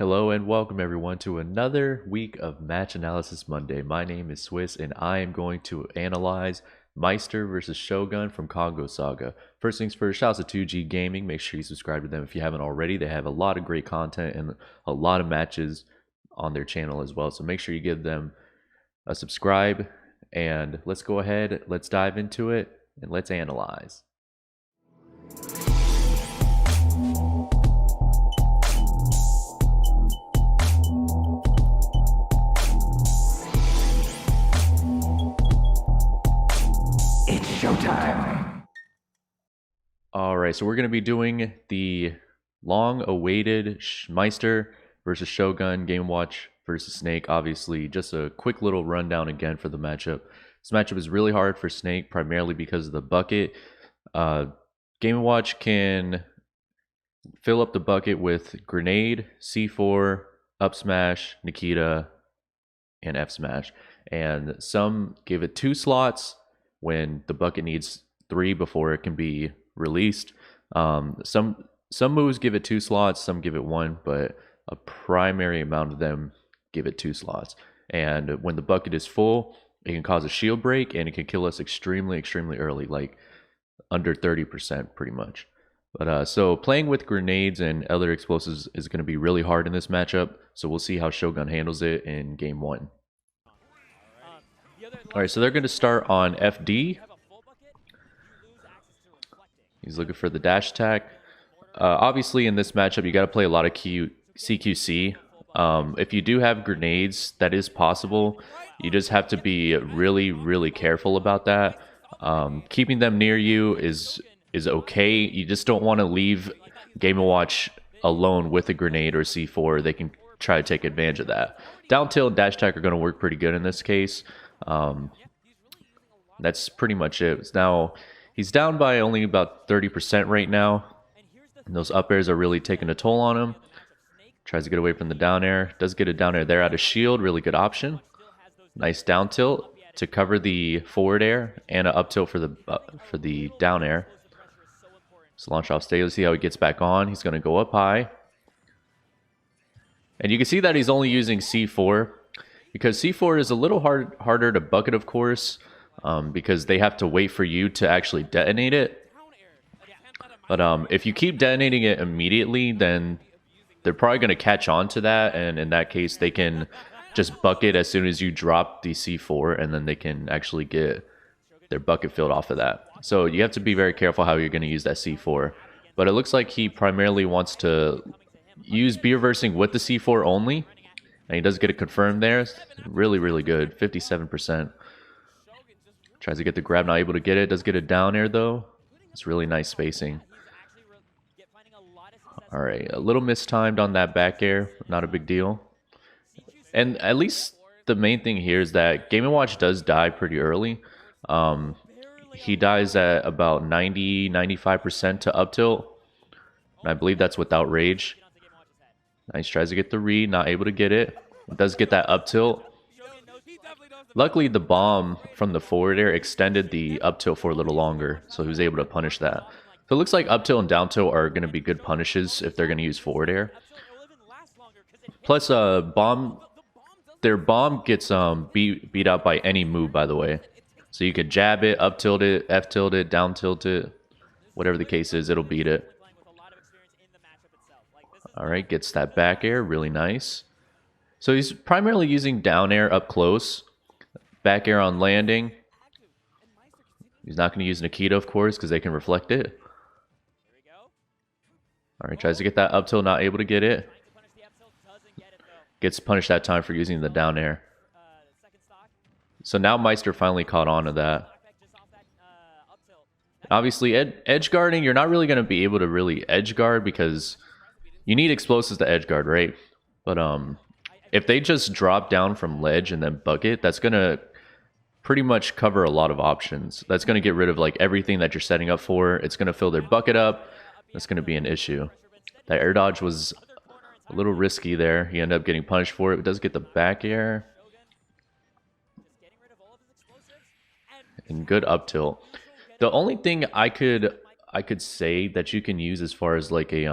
Hello and welcome everyone to another week of Match Analysis Monday. My name is Swiss and I am going to analyze Maister versus Shogun from Kongo Saga. First things first, shout out to 2G Gaming. Make sure you subscribe to them if you haven't already. They have a lot of great content and a lot of matches on their channel as well. So make sure you give them a subscribe and let's go ahead, let's dive into it and let's analyze. Showtime. All right, so we're going to be doing the long-awaited Meister versus Shogun, Game Watch versus Snake. Obviously, just a quick little rundown again for the matchup. This matchup is really hard for Snake, primarily because of the bucket. Game Watch can fill up the bucket with Grenade, C4, Up Smash, Nikita, and F Smash. And some give it 2 slots when the bucket needs 3 before it can be released. Some moves give it 2 slots, some give it 1, but a primary amount of them give it 2 slots. And when the bucket is full, it can cause a shield break and it can kill us extremely early, like under 30% pretty much. But so playing with grenades and other explosives is going to be really hard in this matchup. So we'll see how Shogun handles it in game 1. Alright, so they're going to start on FD. He's looking for the dash attack. Obviously, in this matchup, you got to play a lot of CQC. If you do have grenades, that is possible. You just have to be really careful about that. Keeping them near you is okay. You just don't want to leave Game & Watch alone with a grenade or C4. They can try to take advantage of that. Down tilt and dash attack are going to work pretty good in this case. That's pretty much it. Now, he's down by only about 30% right now. And those up airs are really taking a toll on him. Tries to get away from the down air. Does get a down air there out of shield. Really good option. Nice down tilt to cover the forward air and an up tilt for the down air. So launch off stage. Let's see how he gets back on. He's going to go up high. And you can see that he's only using C4. Because C4 is a little harder to bucket, of course, because they have to wait for you to actually detonate it. But if you keep detonating it immediately, then they're probably going to catch on to that, and in that case, they can just bucket as soon as you drop the C4, and then they can actually get their bucket filled off of that. So you have to be very careful how you're going to use that C4. But it looks like he primarily wants to use B-reversing with the C4 only. And he does get it confirmed there. Really good. 57%. Tries to get the grab, not able to get it. Does get a down air though. It's really nice spacing. Alright, a little mistimed on that back air. Not a big deal. And at least the main thing here is that Game & Watch does die pretty early. He dies at about 90-95% to up tilt. And I believe that's without rage. Nice, tries to get the read, not able to get it. Does get that up tilt. Luckily, the bomb from the forward air extended the up tilt for a little longer, so he was able to punish that. So it looks like up tilt and down tilt are going to be good punishes if they're going to use forward air. Plus, their bomb gets beat out by any move, by the way. So you could jab it, up tilt it, F tilt it, down tilt it, whatever the case is, it'll beat it. Alright, gets that back air, really nice. So he's primarily using down air up close. Back air on landing. He's not going to use Nikita, of course, because they can reflect it. Alright, tries to get that up tilt, not able to get it. Gets punished that time for using the down air. So now Meister finally caught on to that. Obviously, edge guarding, you're not really going to be able to really edge guard because you need explosives to edge guard, right? But if they just drop down from ledge and then bucket, that's going to pretty much cover a lot of options. That's going to get rid of like everything that you're setting up for. It's going to fill their bucket up. That's going to be an issue. That air dodge was a little risky there. He ended up getting punished for it. It does get the back air. And good up tilt. The only thing I could say that you can use as far as like a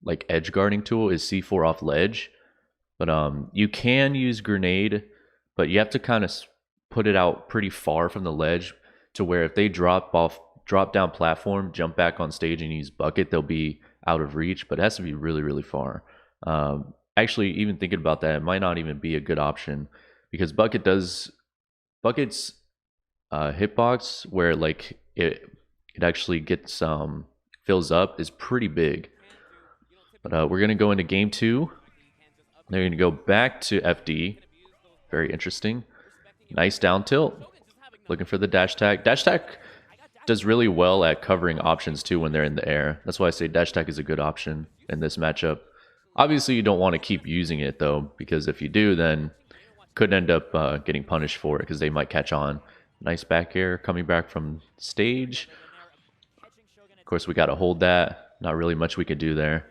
like edge guarding tool is C4 off ledge. But you can use grenade, but you have to kind of put it out pretty far from the ledge to where if they drop down platform, jump back on stage and use bucket, they'll be out of reach. But it has to be really, really far. Actually, even thinking about that, it might not even be a good option because bucket's hitbox where like it actually gets fills up is pretty big. But we're gonna go into game 2. They're going to go back to FD. Very interesting. Nice down tilt. Looking for the dash tag. Dash tag does really well at covering options too when they're in the air. That's why I say dash tag is a good option in this matchup. Obviously, you don't want to keep using it though, because if you do, then could end up getting punished for it because they might catch on. Nice back air coming back from stage. Of course, we got to hold that. Not really much we could do there.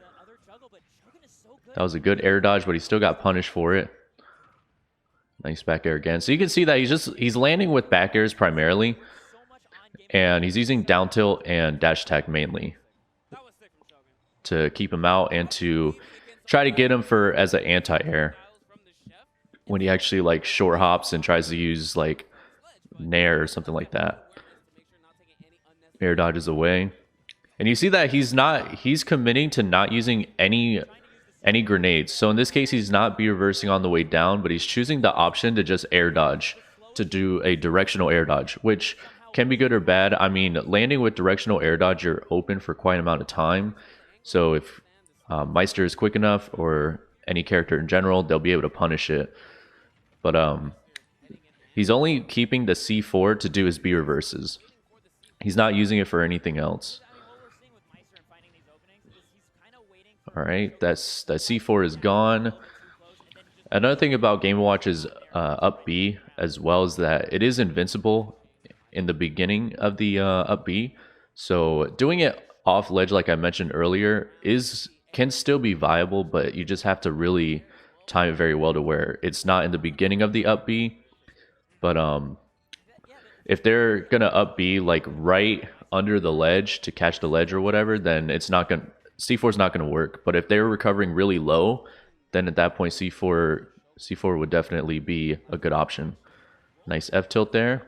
That was a good air dodge, but he still got punished for it. Nice back air again. So you can see that he's landing with back airs primarily, and he's using down tilt and dash attack mainly to keep him out and to try to get him for as an anti-air when he actually like short hops and tries to use like nair or something like that. Air dodges away, and you see that he's committing to not using any grenades. So in this case, he's not B reversing on the way down, but he's choosing the option to just air dodge, to do a directional air dodge, which can be good or bad. I mean, landing with directional air dodge, you're open for quite an amount of time. So if Maister is quick enough, or any character in general, they'll be able to punish it. But he's only keeping the C4 to do his B reverses. He's not using it for anything else. All right, that C4 is gone. Another thing about Game & Watch is up B as well is that it is invincible in the beginning of the up B. So doing it off ledge, like I mentioned earlier, can still be viable, but you just have to really time it very well to where it's not in the beginning of the up B. But if they're gonna up B like right under the ledge to catch the ledge or whatever, then it's not gonna. C4 is not going to work, but if they're recovering really low, then at that point C4 would definitely be a good option. Nice F tilt there.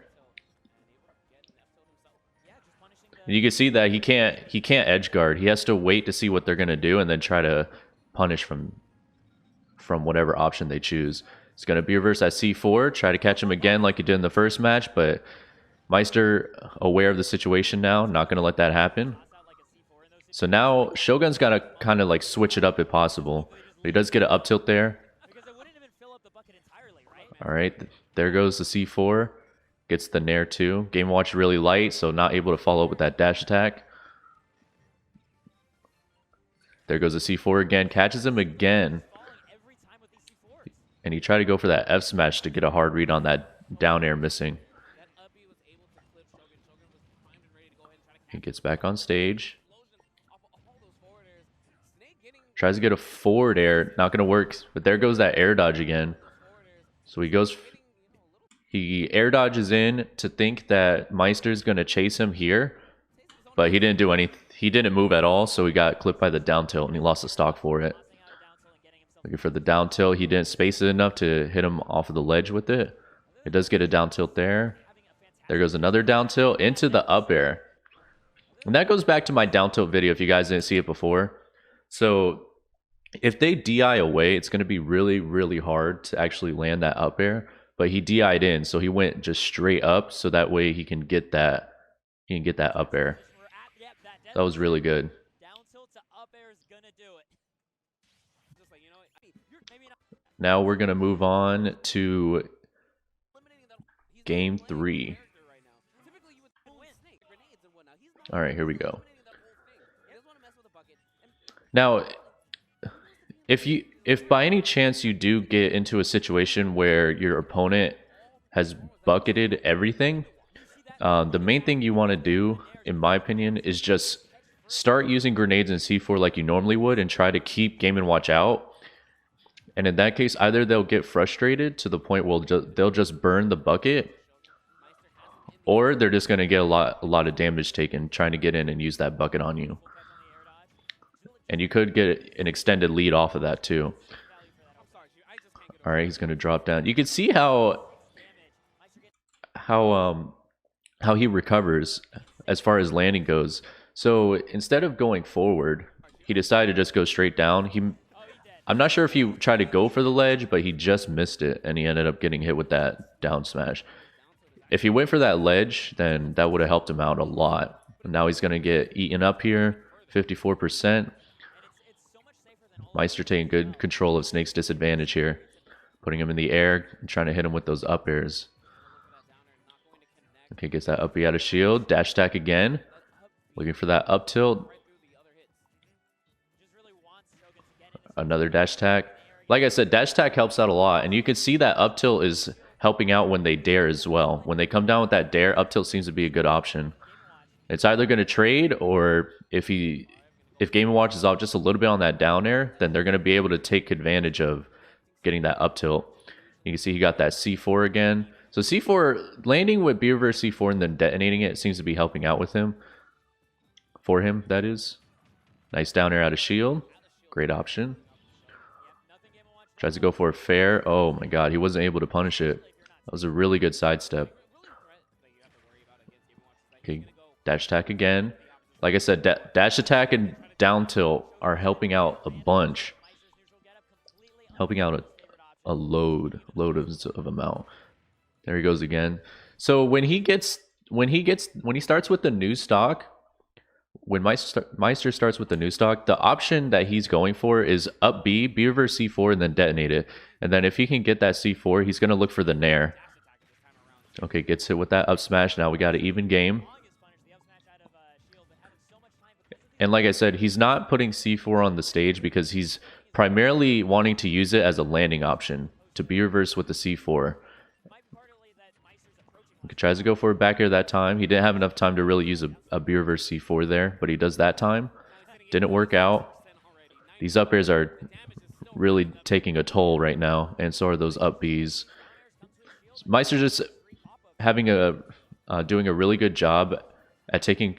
And you can see that he can't edge guard. He has to wait to see what they're going to do and then try to punish from whatever option they choose. It's going to be reverse at C4, try to catch him again like he did in the first match, but Maister aware of the situation now, not going to let that happen. So now Shogun's got to kind of like switch it up if possible. But he does get an up tilt there. All right, there goes the C4. Gets the nair too. Game Watch really light, so not able to follow up with that dash attack. There goes the C4 again. Catches him again. And he tried to go for that F smash to get a hard read on that down air missing. He gets back on stage. Tries to get a forward air, not going to work, but there goes that air dodge again. So he air dodges in to think that Maister's going to chase him here, but he didn't do anything. He didn't move at all, so he got clipped by the down tilt, and he lost the stock for it. Looking for the down tilt. He didn't space it enough to hit him off of the ledge with it. It does get a down tilt there. There goes another down tilt into the up air. And that goes back to my down tilt video if you guys didn't see it before. So if they DI away, it's going to be really, really hard to actually land that up air. But he DI'd in, so he went just straight up, so that way he can get that up air. That was really good. Now we're going to move on to game 3. All right, here we go. Now, if by any chance you do get into a situation where your opponent has bucketed everything, the main thing you want to do, in my opinion, is just start using grenades in C4 like you normally would and try to keep Game & Watch out. And in that case, either they'll get frustrated to the point where they'll just burn the bucket, or they're just going to get a lot of damage taken trying to get in and use that bucket on you. And you could get an extended lead off of that too. All right, he's going to drop down. You can see how he recovers as far as landing goes. So instead of going forward, he decided to just go straight down. I'm not sure if he tried to go for the ledge, but he just missed it, and he ended up getting hit with that down smash. If he went for that ledge, then that would have helped him out a lot. Now he's going to get eaten up here, 54%. Maister taking good control of Snake's disadvantage here, putting him in the air and trying to hit him with those up airs. Okay, gets that up B out of shield. Dash attack again. Looking for that up tilt. Another dash attack. Like I said, dash attack helps out a lot. And you can see that up tilt is helping out when they dare as well. When they come down with that dare, up tilt seems to be a good option. It's either going to trade, or if Game & Watch is off just a little bit on that down air, then they're going to be able to take advantage of getting that up tilt. You can see he got that C4 again. So C4, landing with B reverse C4 and then detonating it seems to be helping out with him. For him, that is. Nice down air out of shield. Great option. Tries to go for a fair. Oh my god, he wasn't able to punish it. That was a really good sidestep. Okay, dash attack again. Like I said, dash attack and down tilt are helping out a bunch. Helping out a load of amount. There he goes again. So when he starts with the new stock, when Maister starts with the new stock, the option that he's going for is up B reverse C4, and then detonate it. And then if he can get that C4, he's going to look for the nair. Okay, gets hit with that up smash. Now we got an even game. And like I said, he's not putting C4 on the stage because he's primarily wanting to use it as a landing option to B reverse with the C4. He tries to go for a back air that time. He didn't have enough time to really use a B reverse C4 there, but he does that time. Didn't work out. These up airs are really taking a toll right now, and so are those up Bs. Maister's just having doing a really good job at taking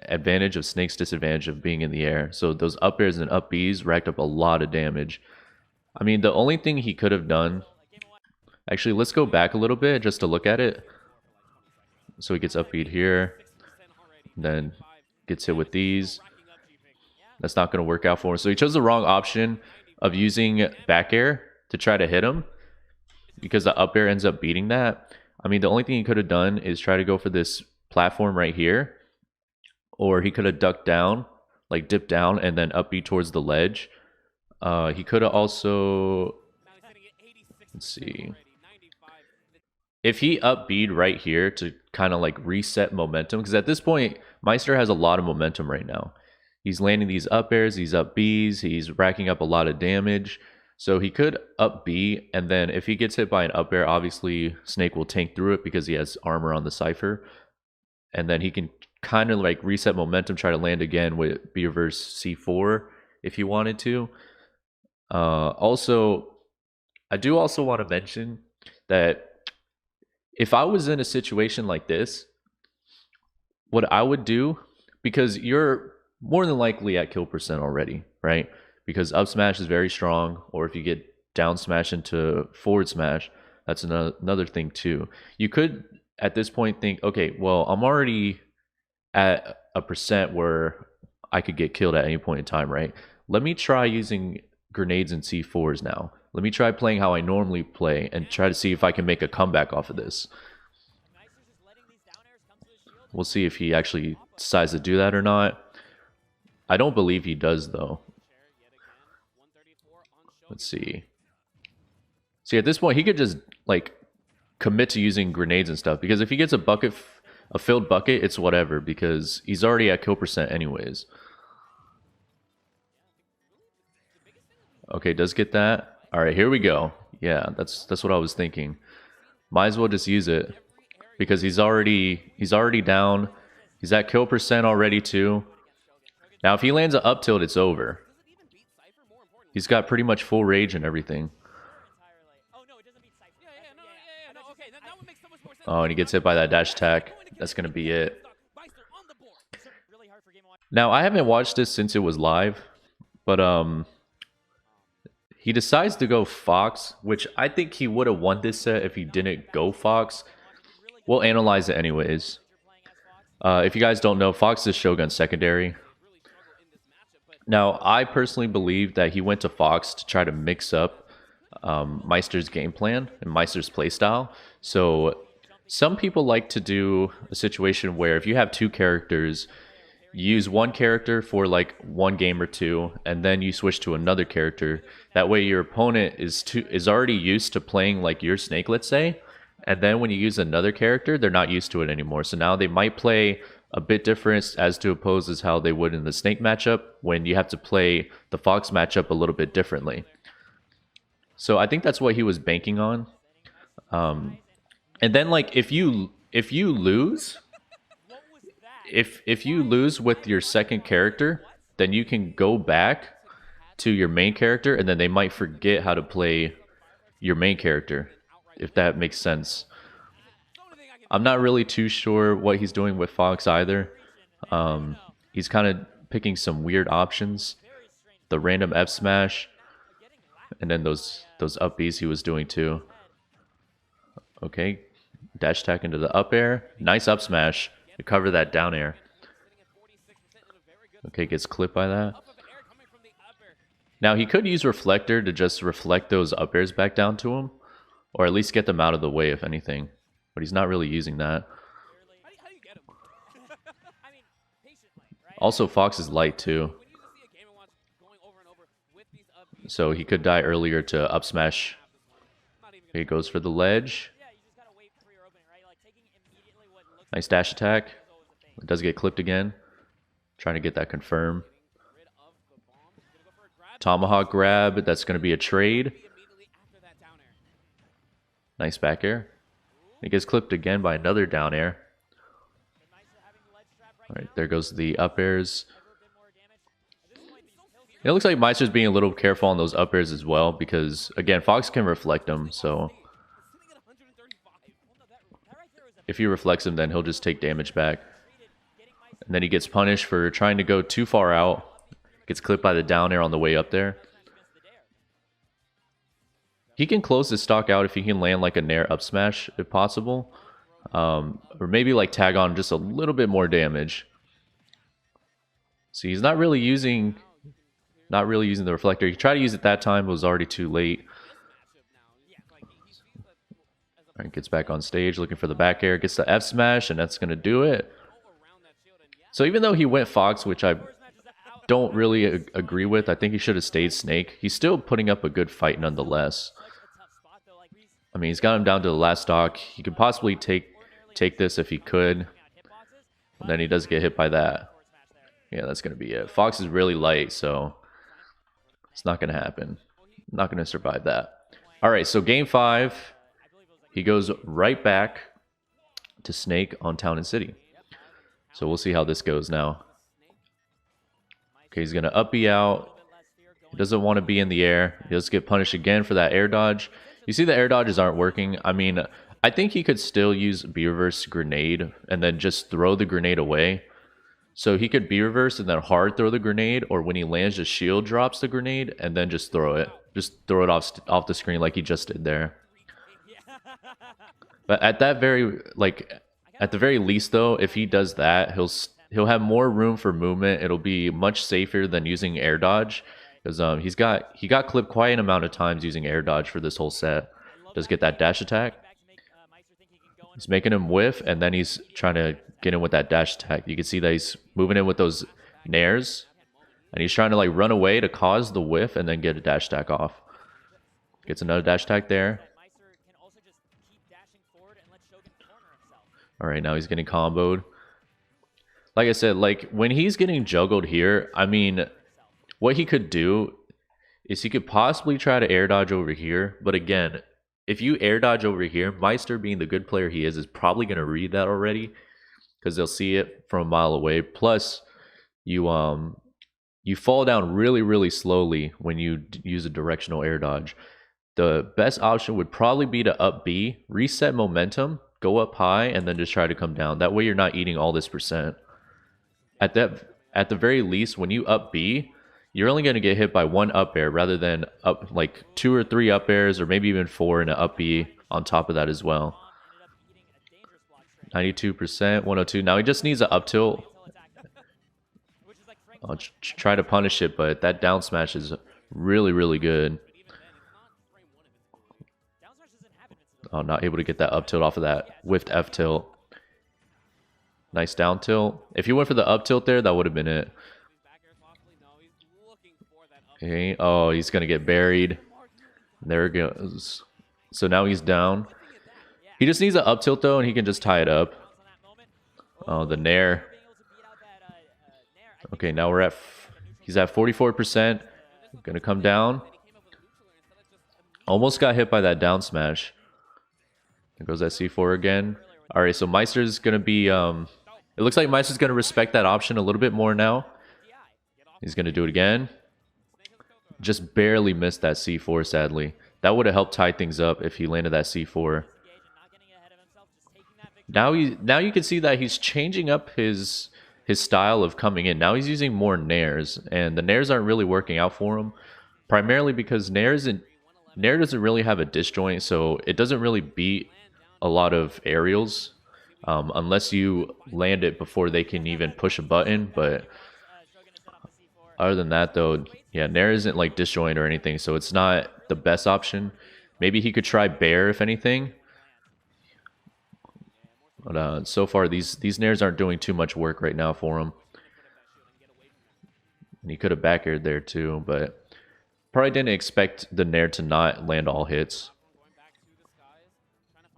advantage of Snake's disadvantage of being in the air. So those up airs and up Bs racked up a lot of damage. I mean, the only thing he could have done... Actually, let's go back a little bit just to look at it. So he gets up beat here. Then gets hit with these. That's not going to work out for him. So he chose the wrong option of using back air to try to hit him, because the up air ends up beating that. I mean, the only thing he could have done is try to go for this platform right here. Or he could have ducked down, like dipped down, and then up beat towards the ledge. He could have also... Let's see. If he up B'd right here to kind of like reset momentum, because at this point, Maister has a lot of momentum right now. He's landing these up airs, these up Bs, he's racking up a lot of damage. So he could up B, and then if he gets hit by an up air, obviously Snake will tank through it because he has armor on the Cypher. And then he can kind of like reset momentum, try to land again with B reverse C4 if he wanted to. Also, I do also want to mention that if I was in a situation like this, what I would do, because you're more than likely at kill percent already, right? Because up smash is very strong, or if you get down smash into forward smash, that's another thing too. You could, at this point, think, okay, well, I'm already at a percent where I could get killed at any point in time, right? Let me try using grenades and C4s now. Let me try playing how I normally play and try to see if I can make a comeback off of this. We'll see if he actually decides to do that or not. I don't believe he does, though. Let's see. See, at this point, he could just, like, commit to using grenades and stuff. Because if he gets a filled bucket, it's whatever. Because he's already at kill percent anyways. Okay, does get that. All right, here we go. Yeah, that's what I was thinking. Might as well just use it because he's already down. He's at kill percent already too. Now, if he lands an up tilt, it's over. He's got pretty much full rage and everything. Oh, and he gets hit by that dash attack. That's gonna be it. Now, I haven't watched this since it was live, But he decides to go Fox, which I think he would have won this set if he didn't go Fox. We'll analyze it anyways. If you guys don't know, Fox is Shogun secondary. Now, I personally believe that he went to Fox to try to mix up Meister's game plan and Meister's playstyle. So some people like to do a situation where if you have two characters, you use one character for like one game or two, and then you switch to another character. That way your opponent is already used to playing like your Snake, let's say, and then when you use another character, they're not used to it anymore. So now they might play a bit different as to oppose as how they would in the Snake matchup when you have to play the Fox matchup a little bit differently. So I think that's what he was banking on. And then like if you lose, if you lose with your second character, then you can go back to your main character, and then they might forget how to play your main character, if that makes sense. I'm not really too sure what he's doing with Fox either. He's kind of picking some weird options. The random F smash, and then those up Bs he was doing too. Okay, dash attack into the up air. Nice up smash to cover that down air. Okay, gets clipped by that. Now he could use Reflector to just reflect those up airs back down to him, or at least get them out of the way if anything. But he's not really using that. Also, Fox is light too, so he could die earlier to up smash. He goes for the ledge. Nice dash attack. It does get clipped again. Trying to get that confirmed. Tomahawk grab. That's going to be a trade. Nice back air. It gets clipped again by another down air. Alright, there goes the up airs. It looks like Meister's being a little careful on those up airs as well, because, again, Fox can reflect them, so if he reflects him, then he'll just take damage back. And then he gets punished for trying to go too far out. Gets clipped by the down air on the way up there. He can close his stock out if he can land like a Nair up smash, if possible. Or maybe like tag on just a little bit more damage. So he's not really using the reflector. He tried to use it that time, but it was already too late. Alright, gets back on stage looking for the back air, gets the F smash, and that's gonna do it. So even though he went Fox, which I don't really agree with, I think he should have stayed Snake. He's still putting up a good fight nonetheless. I mean, he's got him down to the last stock. He could possibly take this if he could. And then he does get hit by that. Yeah, that's going to be it. Fox is really light, so it's not going to happen. Not going to survive that. All right, so game 5, he goes right back to Snake on Town and City. So we'll see how this goes now. Okay, he's going to up B out. He doesn't want to be in the air. He does get punished again for that air dodge. You see the air dodges aren't working. I mean, I think he could still use B-reverse grenade and then just throw the grenade away. So he could B-reverse and then hard throw the grenade, or when he lands, just shield drops the grenade and then just throw it. Just throw it off the screen like he just did there. But at that at the very least though, if he does that, he'll have more room for movement. It'll be much safer than using air dodge, because he got clipped quite an amount of times using air dodge for this whole set. Does get that dash attack. He's making him whiff, and then he's trying to get in with that dash attack. You can see that he's moving in with those nairs, and he's trying to like run away to cause the whiff and then get a dash attack off. Gets another dash attack there. All right, now he's getting comboed. Like I said, like when he's getting juggled here, I mean, what he could do is he could possibly try to air dodge over here. But again, if you air dodge over here, Meister, being the good player he is probably going to read that already, because they'll see it from a mile away. Plus, you fall down really, really slowly when you use a directional air dodge. The best option would probably be to up B, reset momentum, go up high, and then just try to come down. That way you're not eating all this percent. At the very least, when you up B, you're only going to get hit by one up air rather than up like 2 or 3 up airs, or maybe even 4 and an up B on top of that as well. 92%, 102. Now he just needs an up tilt. I'll try to punish it, but that down smash is really, really good. Oh, not able to get that up tilt off of that whiffed F tilt. Nice down tilt. If you went for the up tilt there, that would have been it. Okay. Oh, he's going to get buried. There it goes. So now he's down. He just needs an up tilt, though, and he can just tie it up. Oh, the Nair. Okay, now we're at... He's at 44%. Going to come down. Almost got hit by that down smash. There goes that C4 again. All right, so Meister's going to be... it looks like Meister's going to respect that option a little bit more now. He's going to do it again. Just barely missed that C4, sadly. That would have helped tie things up if he landed that C4. Now you can see that he's changing up his style of coming in. Now he's using more nairs, and the nairs aren't really working out for him. Primarily because Nair doesn't really have a disjoint, so it doesn't really beat a lot of aerials unless you land it before they can even push a button. But other than that, though, yeah, Nair isn't like disjoint or anything, so it's not the best option. Maybe he could try Bear, if anything. But so far, these Nairs aren't doing too much work right now for him. And he could have back aired there too, but probably didn't expect the Nair to not land all hits.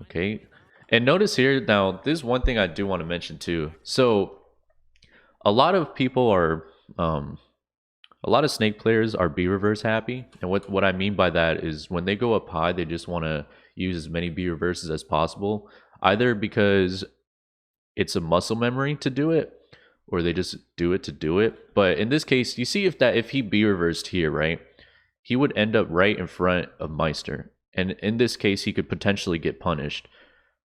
Okay. And notice here, now, this is one thing I do want to mention too. So, a lot of people are... a lot of Snake players are B-reverse happy, and what I mean by that is when they go up high, they just want to use as many B-reverses as possible, either because it's a muscle memory to do it, or they just do it to do it. But in this case, you see if he B-reversed here, right, he would end up right in front of Meister, and in this case, he could potentially get punished.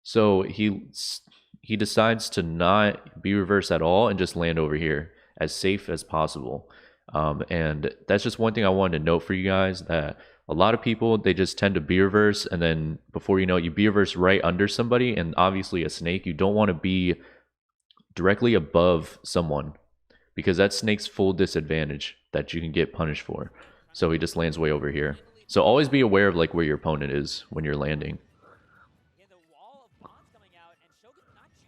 So he decides to not B-reverse at all and just land over here as safe as possible. And that's just one thing I wanted to note for you guys, that a lot of people, they just tend to B-reverse, and then before you know it, you B-reverse right under somebody, and obviously a Snake, you don't want to be directly above someone, because that's Snake's full disadvantage that you can get punished for. So he just lands way over here. So always be aware of like where your opponent is when you're landing.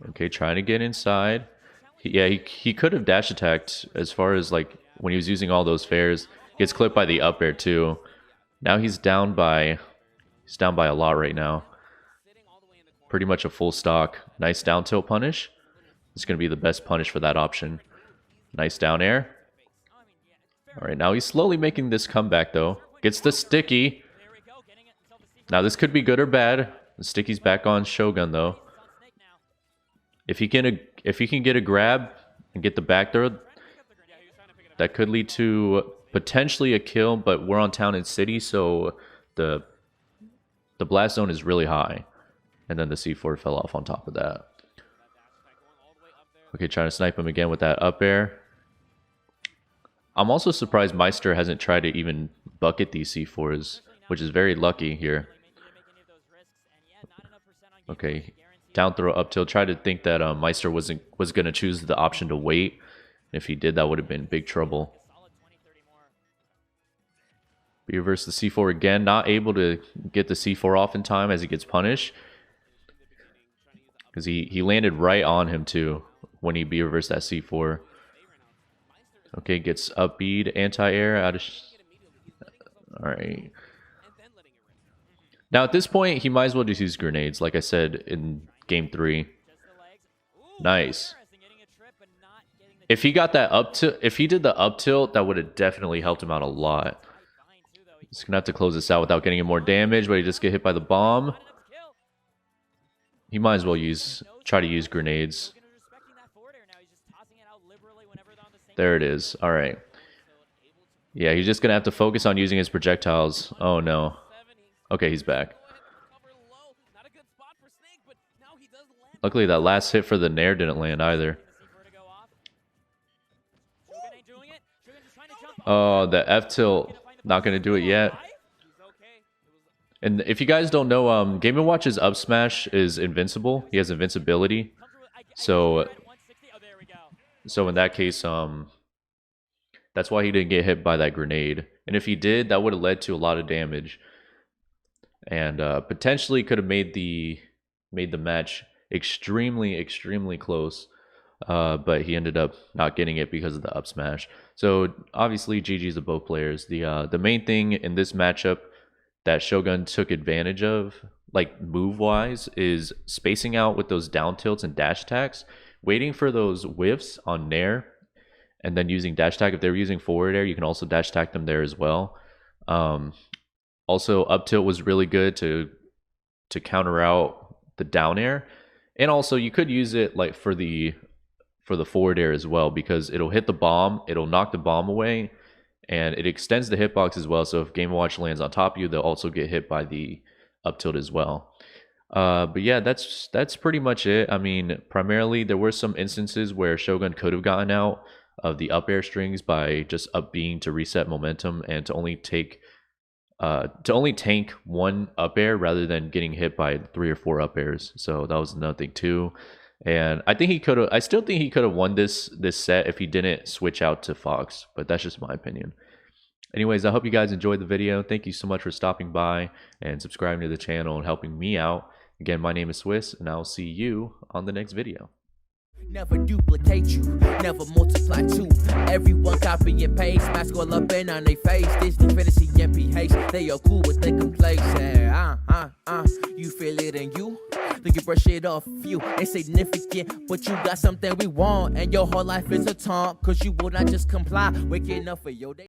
Okay, trying to get inside. He could have dash attacked as far as like when he was using all those fairs. Gets clipped by the up air too. Now he's down by a lot right now. Pretty much a full stock. Nice down tilt punish. It's going to be the best punish for that option. Nice down air. All right, now he's slowly making this comeback though. Gets the sticky. Now this could be good or bad. The sticky's back on Shogun though. If he can get a grab and get the back throw, that could lead to potentially a kill, but we're on town and city, so the blast zone is really high. And then the C4 fell off on top of that. Okay, trying to snipe him again with that up air. I'm also surprised Meister hasn't tried to even bucket these C4s, which is very lucky here. Okay, down throw up tilt. Try to think that Meister was going to choose the option to wait. If he did, that would have been big trouble. B reverse the C4 again. Not able to get the C4 off in time as he gets punished. Because he landed right on him too when he B reversed that C4. Okay, gets up bead, anti-air out of... Alright. Now at this point, he might as well just use grenades, like I said in game 3. Nice. If he got that up tilt, if he did the up tilt, that would have definitely helped him out a lot. He's gonna have to close this out without getting him more damage, but he just get hit by the bomb. He might as well try to use grenades. There it is. All right. Yeah, he's just gonna have to focus on using his projectiles. Oh no. Okay, he's back. Luckily, that last hit for the Nair didn't land either. Oh, the F tilt. Not going to do it yet. And if you guys don't know, Game & Watch's up smash is invincible. He has invincibility. So in that case, that's why he didn't get hit by that grenade. And if he did, that would have led to a lot of damage. And potentially could have made the match extremely close. But he ended up not getting it because of the up smash. So obviously GG's to both players. The main thing in this matchup that Shogun took advantage of, like move wise, is spacing out with those down tilts and dash attacks, waiting for those whiffs on Nair, and then using dash attack. If they were using forward air, you can also dash attack them there as well. Also, up tilt was really good to counter out the down air, and also you could use it like for the forward air as well, because it'll hit the bomb, it'll knock the bomb away, and it extends the hitbox as well. So if Game & Watch lands on top of you, they'll also get hit by the up tilt as well. But yeah, that's pretty much it. I mean, primarily there were some instances where Shogun could have gotten out of the up air strings by just up being to reset momentum and to only tank one up air rather than getting hit by 3 or 4 up airs. So that was another thing too. And I still think he could have won this set if he didn't switch out to Fox, but that's just my opinion. Anyways, I hope you guys enjoyed the video. Thank you so much for stopping by and subscribing to the channel and helping me out. Again, my name is Swiss, and I'll see you on the next video. Never duplicate you, never multiply two. Everyone copy and paste, mask all up in on their face. Disney fantasy and PH, they are cool with their complaints. You feel it in you, then you brush it off you. Insignificant, but you got something we want, and your whole life is a taunt, cause you will not just comply. Waking up for your day.